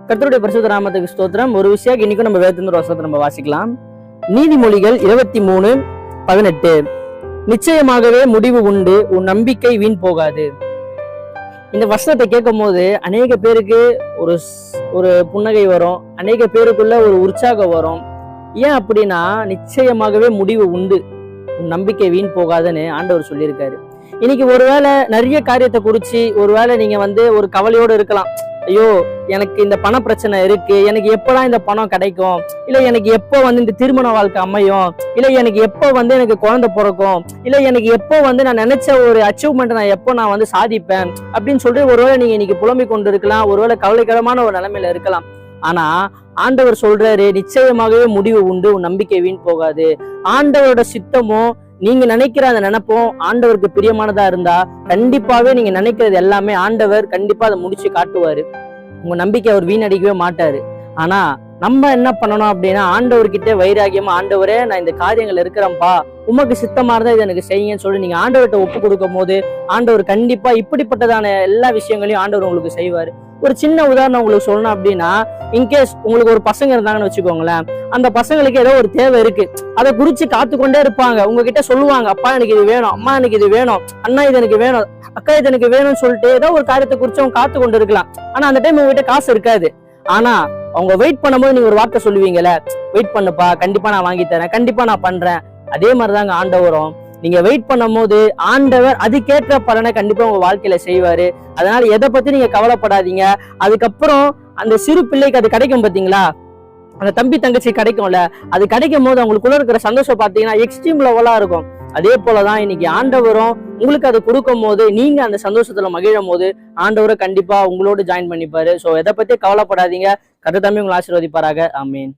கர்த்தருடைய பரிசுத்த நாமத்துக்கு ஸ்தோத்திரம். ஒரு விஷயம் இன்னைக்கும் நம்ம வேதத்தின் வசனத்தை நம்ம வாசிக்கலாம். நீதிமொழிகள் 23:18. நிச்சயமாகவே முடிவு உண்டு, உன் நம்பிக்கை வீண் போகாது. இந்த வசனத்தை கேட்கும் போது அநேக பேருக்கு ஒரு புன்னகை வரும், அநேக பேருக்குள்ள ஒரு உற்சாகம் வரும். ஏன் அப்படின்னா, நிச்சயமாகவே முடிவு உண்டு, உன் நம்பிக்கை வீண் போகாதுன்னு ஆண்டவர் சொல்லியிருக்காரு. இன்னைக்கு ஒருவேளை நிறைய காரியத்தை குறிச்சு ஒருவேளை நீங்க ஒரு கவலையோடு இருக்கலாம். ஐயோ, எனக்கு இந்த பண பிரச்சனை இருக்கு, எனக்கு எப்பதான் இந்த பணம் கிடைக்கும், இல்ல எனக்கு எப்போ இந்த திருமண வாழ்க்கை அமையும், இல்ல எனக்கு எப்போ எனக்கு குழந்தை பிறக்கும், இல்ல எனக்கு எப்போ நான் நினைச்ச ஒரு அச்சீவ்மெண்ட் நான் எப்போ நான் சாதிப்பேன் அப்படின்னு சொல்லிட்டு ஒருவேளை நீங்க இன்னைக்கு புலம்பிக் கொண்டு இருக்கலாம். ஒருவேளை கவலைக்கிடமான ஒரு நிலைமையில இருக்கலாம். ஆனா ஆண்டவர் சொல்றாரு, நிச்சயமாகவே முடிவு உண்டு, உன் நம்பிக்கை வீண் போகாது. ஆண்டவரோட சித்தமும் நீங்க நினைக்கிற அந்த நினைப்பும் ஆண்டவருக்கு பிரியமானதா இருந்தா கண்டிப்பாவே நீங்க நினைக்கிறது எல்லாமே ஆண்டவர் கண்டிப்பா அதை முடிச்சு காட்டுவாரு. உங்க நம்பிக்கை அவர் வீணடிக்கவே மாட்டாரு. ஆனா நம்ம என்ன பண்ணணும் அப்படின்னா, ஆண்டவர்கிட்ட வைராகியமா, ஆண்டவரே நான் இந்த காரியங்கள் இருக்கிறேன்ப்பா, உமக்கு சித்தமா இருந்தா இது எனக்கு செய்யுங்கன்னு சொல்லி நீங்க ஆண்டவர்கிட்ட ஒப்பு கொடுக்கும் போது ஆண்டவர் கண்டிப்பா இப்படிப்பட்டதான எல்லா விஷயங்களையும் ஆண்டவர் உங்களுக்கு செய்வாரு. ஒரு சின்ன உதாரணம் உங்களுக்கு சொல்லணும் அப்படின்னா, இன்கேஸ் உங்களுக்கு ஒரு பசங்க இருந்தாங்கன்னு வச்சுக்கோங்களேன், அந்த பசங்களுக்கு ஏதோ ஒரு தேவை இருக்கு, அதை குறிச்சு காத்து கொண்டே இருப்பாங்க. உங்ககிட்ட சொல்லுவாங்க, அப்பா எனக்கு இது வேணும், அம்மா எனக்கு இது வேணும், அண்ணா இது எனக்கு வேணும், அக்கா இது எனக்கு வேணும்னு சொல்லிட்டு ஏதோ ஒரு காரியத்தை குறிச்சு அவங்க காத்து கொண்டு இருக்கலாம். ஆனா அந்த டைம் உங்ககிட்ட காசு இருக்காது. ஆனா அவங்க வெயிட் பண்ணும்போது நீங்க ஒரு வார்த்தை சொல்லுவீங்கல்ல, வெயிட் பண்ணுப்பா, கண்டிப்பா நான் வாங்கி தரேன், கண்டிப்பா நான் பண்றேன். அதே மாதிரிதாங்க ஆண்டவரும். நீங்க வெயிட் பண்ணும் போது ஆண்டவர் அதுக்கேற்ற பலனை கண்டிப்பா உங்க வாழ்க்கையில செய்வாரு. அதனால எதை பத்தி நீங்க கவலைப்படாதீங்க. அதுக்கப்புறம் அந்த சிறு பிள்ளைக்கு அது கிடைக்கும் பாத்தீங்களா, அந்த தம்பி தங்கச்சி கிடைக்கும்ல, அது கிடைக்கும் போது அவங்களுக்குள்ள இருக்கிற சந்தோஷம் பாத்தீங்கன்னா எக்ஸ்ட்ரீம் லெவலா இருக்கும். அதே போலதான் இன்னைக்கு ஆண்டவரும் உங்களுக்கு அதை கொடுக்கும் போது நீங்க அந்த சந்தோஷத்துல மகிழும் போது ஆண்டவரை கண்டிப்பா உங்களோட ஜாயின் பண்ணிப்பாரு. சோ எதை பத்தி கவலைப்படாதீங்க. கர்த்தர் தாமே உங்களை ஆசீர்வதிப்பாராக. ஆமீன்.